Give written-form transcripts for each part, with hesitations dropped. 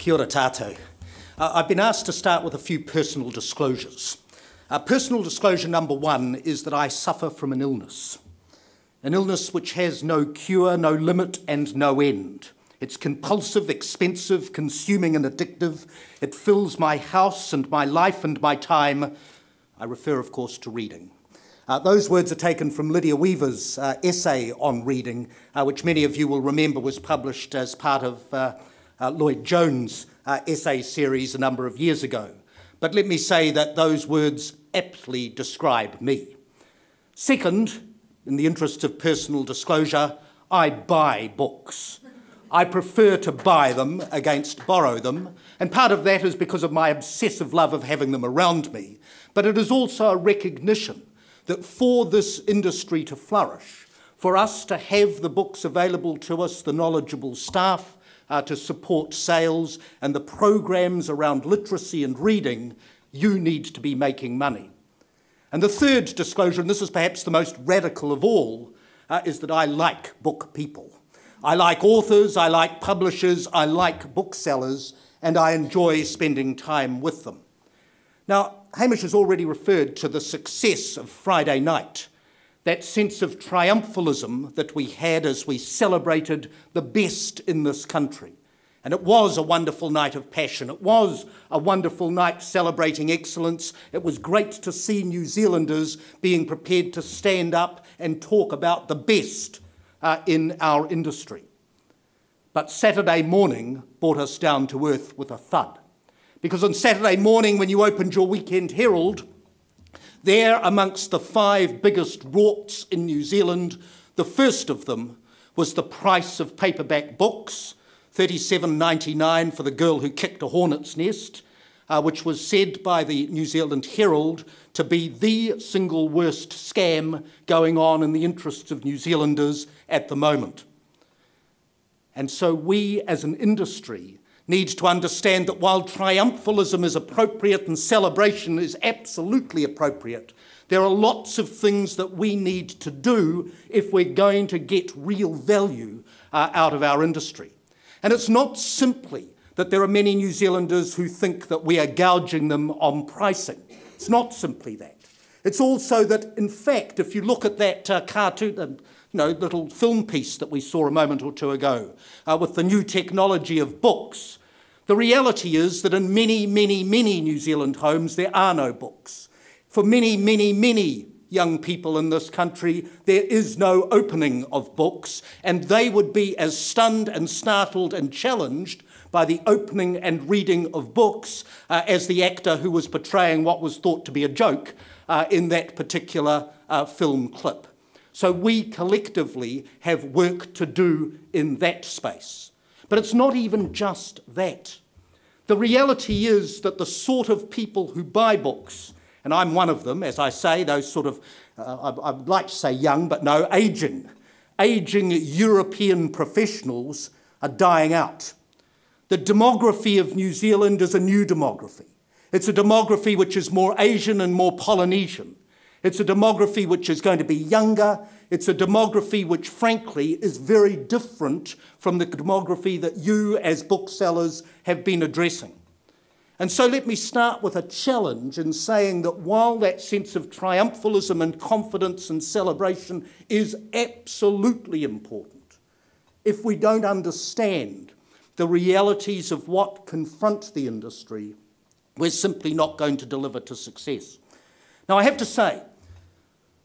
Kia ora tātou. I've been asked to start with a few personal disclosures. Personal disclosure number one is that I suffer from an illness which has no cure, no limit and no end. It's compulsive, expensive, consuming and addictive. It fills my house and my life and my time. I refer, of course, to reading. Those words are taken from Lydia Weaver's essay on reading, which many of you will remember was published as part of Lloyd Jones' essay series a number of years ago. But let me say that those words aptly describe me. Second, in the interest of personal disclosure, I buy books. I prefer to buy them against borrow them, and part of that is because of my obsessive love of having them around me. But it is also a recognition that for this industry to flourish, for us to have the books available to us, the knowledgeable staff, to support sales and the programs around literacy and reading, you need to be making money. And the third disclosure, and this is perhaps the most radical of all, is that I like book people. I like authors, I like publishers, I like booksellers, and I enjoy spending time with them. Now, Hamish has already referred to the success of Friday night, that sense of triumphalism that we had as we celebrated the best in this country. And it was a wonderful night of passion. It was a wonderful night celebrating excellence. It was great to see New Zealanders being prepared to stand up and talk about the best in our industry. But Saturday morning brought us down to earth with a thud. Because on Saturday morning, when you opened your Weekend Herald, there, amongst the 5 biggest rorts in New Zealand, the first of them was the price of paperback books, $37.99 for The Girl Who Kicked a Hornet's Nest, which was said by the New Zealand Herald to be the single worst scam going on in the interests of New Zealanders at the moment. And so we, as an industry, need to understand that while triumphalism is appropriate and celebration is absolutely appropriate, there are lots of things that we need to do if we're going to get real value out of our industry. And it's not simply that there are many New Zealanders who think that we are gouging them on pricing. It's not simply that. It's also that, in fact, if you look at that cartoon, little film piece that we saw a moment or two ago with the new technology of books, the reality is that in many, many, many New Zealand homes, there are no books. For many, many, many young people in this country, there is no opening of books, and they would be as stunned and startled and challenged by the opening and reading of books as the actor who was portraying what was thought to be a joke in that particular film clip. So we collectively have work to do in that space. But it's not even just that. The reality is that the sort of people who buy books, and I'm one of them, as I say, those sort of, I'd like to say young, but no, aging European professionals are dying out. The demography of New Zealand is a new demography. It's a demography which is more Asian and more Polynesian. It's a demography which is going to be younger. It's a demography which, frankly, is very different from the demography that you, as booksellers, have been addressing. And so let me start with a challenge in saying that while that sense of triumphalism and confidence and celebration is absolutely important, if we don't understand the realities of what confront the industry, we're simply not going to deliver to success. Now, I have to say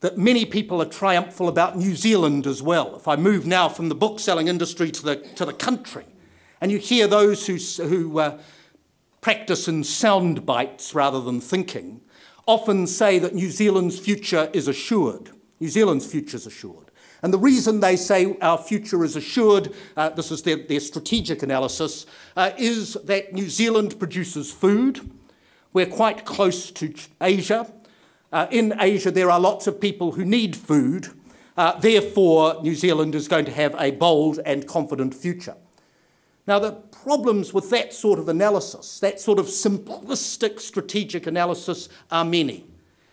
that many people are triumphal about New Zealand as well. If I move now from the book-selling industry to the country, and you hear those who practice in sound bites rather than thinking, often say that New Zealand's future is assured. New Zealand's future is assured. And the reason they say our future is assured, this is their strategic analysis, is that New Zealand produces food. We're quite close to Asia. In Asia, there are lots of people who need food. Therefore, New Zealand is going to have a bold and confident future. Now, the problems with that sort of analysis, that sort of simplistic strategic analysis, are many.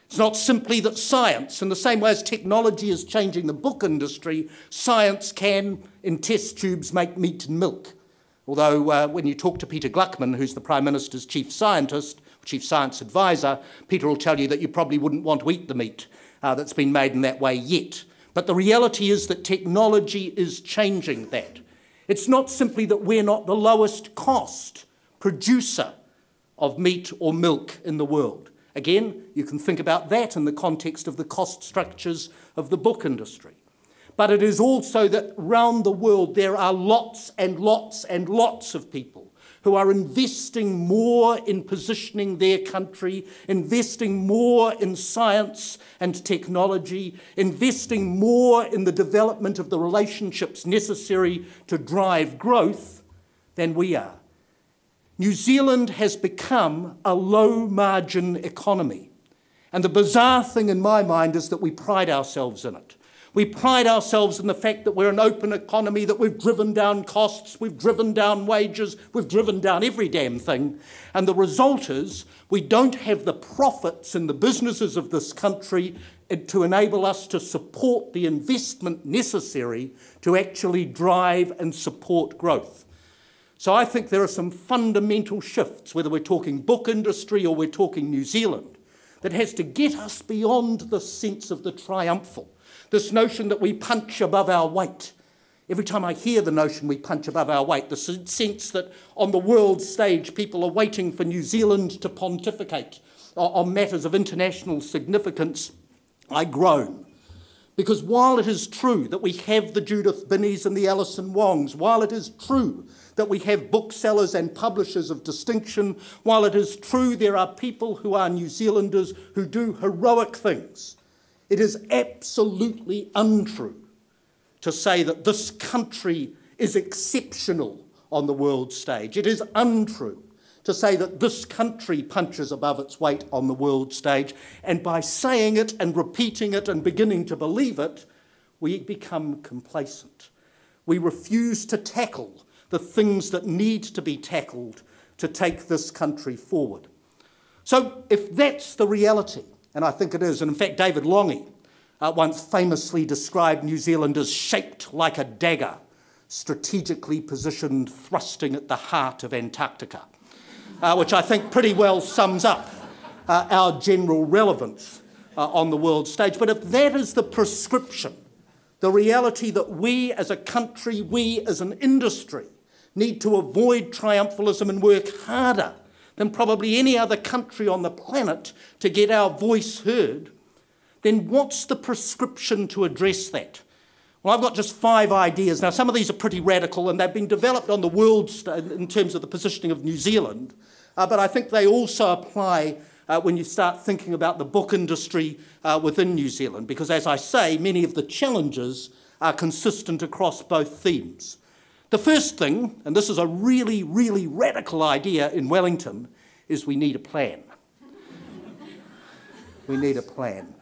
It's not simply that science, in the same way as technology is changing the book industry, science can, in test tubes, make meat and milk. Although when you talk to Peter Gluckman, who's the Prime Minister's chief scientist, chief science advisor, Peter will tell you that you probably wouldn't want to eat the meat that's been made in that way yet. But the reality is that technology is changing that. It's not simply that we're not the lowest cost producer of meat or milk in the world. Again, you can think about that in the context of the cost structures of the book industry. But it is also that around the world there are lots and lots and lots of people who are investing more in positioning their country, investing more in science and technology, investing more in the development of the relationships necessary to drive growth than we are. New Zealand has become a low-margin economy. And the bizarre thing in my mind is that we pride ourselves in it. We pride ourselves in the fact that we're an open economy, that we've driven down costs, we've driven down wages, we've driven down every damn thing. And the result is we don't have the profits in the businesses of this country to enable us to support the investment necessary to actually drive and support growth. So I think there are some fundamental shifts, whether we're talking book industry or we're talking New Zealand, that has to get us beyond the sense of the triumphal. This notion that we punch above our weight. Every time I hear the notion we punch above our weight, the sense that on the world stage people are waiting for New Zealand to pontificate on matters of international significance, I groan. Because while it is true that we have the Judith Binneys and the Alison Wongs, while it is true that we have booksellers and publishers of distinction, while it is true there are people who are New Zealanders who do heroic things, it is absolutely untrue to say that this country is exceptional on the world stage. It is untrue to say that this country punches above its weight on the world stage, and by saying it and repeating it and beginning to believe it, we become complacent. We refuse to tackle the things that need to be tackled to take this country forward. So if that's the reality, and I think it is, and in fact David Lange once famously described New Zealand as shaped like a dagger, strategically positioned, thrusting at the heart of Antarctica, which I think pretty well sums up our general relevance on the world stage. But if that is the prescription, the reality that we as a country, we as an industry, need to avoid triumphalism and work harder than probably any other country on the planet to get our voice heard, then what's the prescription to address that? Well, I've got just 5 ideas. Now, some of these are pretty radical, and they've been developed on the world in terms of the positioning of New Zealand, but I think they also apply when you start thinking about the book industry within New Zealand, because, as I say, many of the challenges are consistent across both themes. The first thing, and this is a really, really radical idea in Wellington, is we need a plan. We need a plan.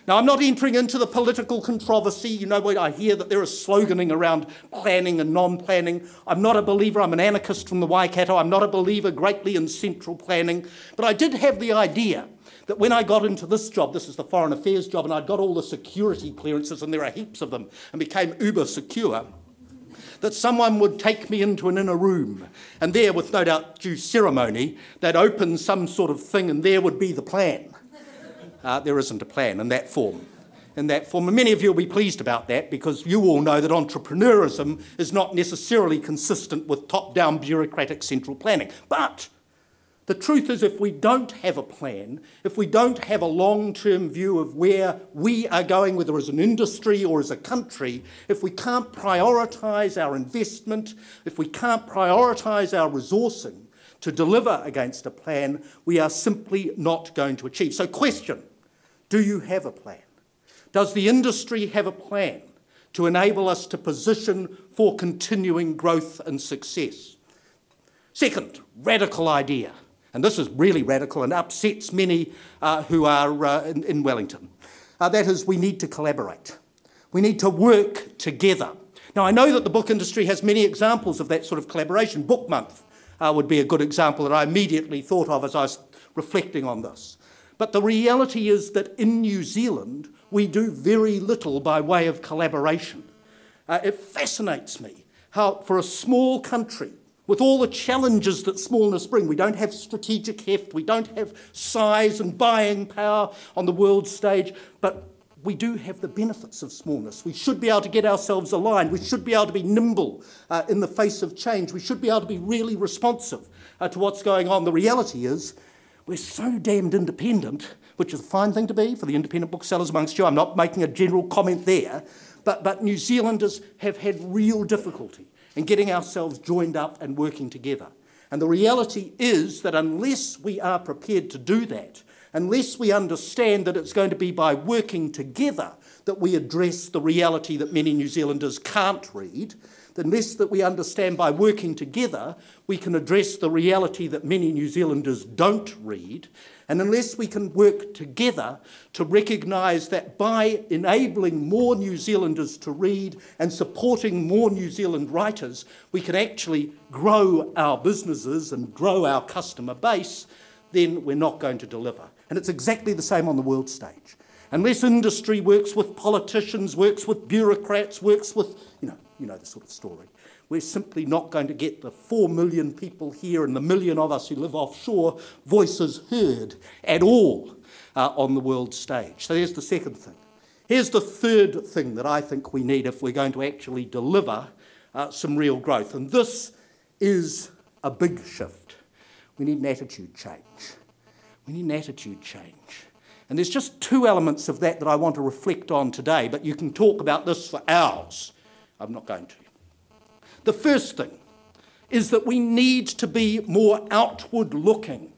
Now, I'm not entering into the political controversy. You know, I hear that there is sloganing around planning and non-planning. I'm not a believer. I'm an anarchist from the Waikato. I'm not a believer greatly in central planning. But I did have the idea that when I got into this job, this is the Foreign Affairs job, and I'd got all the security clearances, and there are heaps of them, and became uber secure, that someone would take me into an inner room, and there, with no doubt due ceremony, they'd open some sort of thing, and there would be the plan. There isn't a plan in that form. And many of you will be pleased about that, because you all know that entrepreneurism is not necessarily consistent with top-down bureaucratic central planning. But the truth is, if we don't have a plan, if we don't have a long-term view of where we are going, whether as an industry or as a country, if we can't prioritise our investment, if we can't prioritise our resourcing to deliver against a plan, we are simply not going to achieve. So question, do you have a plan? Does the industry have a plan to enable us to position for continuing growth and success? Second, radical idea, and this is really radical and upsets many who are in Wellington. That is, we need to collaborate. We need to work together. Now, I know that the book industry has many examples of that sort of collaboration. Book Month would be a good example that I immediately thought of as I was reflecting on this. But the reality is that in New Zealand, we do very little by way of collaboration. It fascinates me how, for a small country with all the challenges that smallness bring. We don't have strategic heft, we don't have size and buying power on the world stage, but we do have the benefits of smallness. We should be able to get ourselves aligned. We should be able to be nimble in the face of change. We should be able to be really responsive to what's going on. The reality is we're so damned independent, which is a fine thing to be for the independent booksellers amongst you. I'm not making a general comment there, but New Zealanders have had real difficulty in getting ourselves joined up and working together. And the reality is that unless we are prepared to do that, unless we understand that it's going to be by working together that we address the reality that many New Zealanders can't read, unless that we understand by working together we can address the reality that many New Zealanders don't read, and unless we can work together to recognise that by enabling more New Zealanders to read and supporting more New Zealand writers, we can actually grow our businesses and grow our customer base, then we're not going to deliver. And it's exactly the same on the world stage. Unless industry works with politicians, works with bureaucrats, works with, you know the sort of story, we're simply not going to get the 4 million people here and the million of us who live offshore voices heard at all on the world stage. So there's the second thing. Here's the third thing that I think we need if we're going to actually deliver some real growth. And this is a big shift. We need an attitude change. We need an attitude change. And there's just two elements of that that I want to reflect on today, but you can talk about this for hours. I'm not going to. The first thing is that we need to be more outward looking.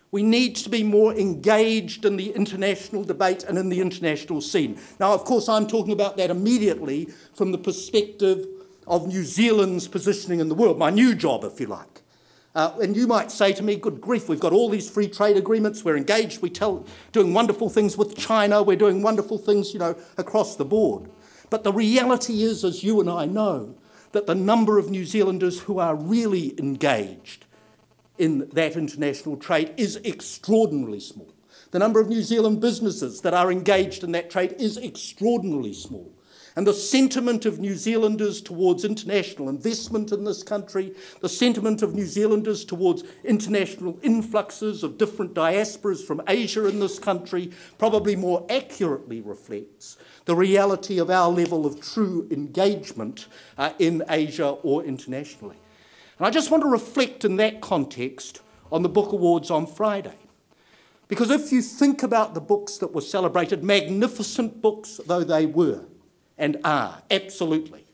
We need to be more engaged in the international debate and in the international scene. Now, of course, I'm talking about that immediately from the perspective of New Zealand's positioning in the world, my new job, if you like. And you might say to me, good grief, we've got all these free trade agreements, we're engaged, doing wonderful things with China, we're doing wonderful things, across the board. But the reality is, as you and I know, that the number of New Zealanders who are really engaged in that international trade is extraordinarily small. The number of New Zealand businesses that are engaged in that trade is extraordinarily small. And the sentiment of New Zealanders towards international investment in this country, the sentiment of New Zealanders towards international influxes of different diasporas from Asia in this country probably more accurately reflects the reality of our level of true engagement in Asia or internationally. And I just want to reflect in that context on the Book Awards on Friday. Because if you think about the books that were celebrated, magnificent books though they were, and are, absolutely.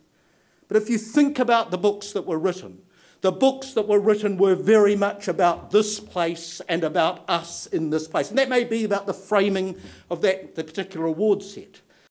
But if you think about the books that were written were very much about this place and about us in this place. And that may be about the framing of the particular award set.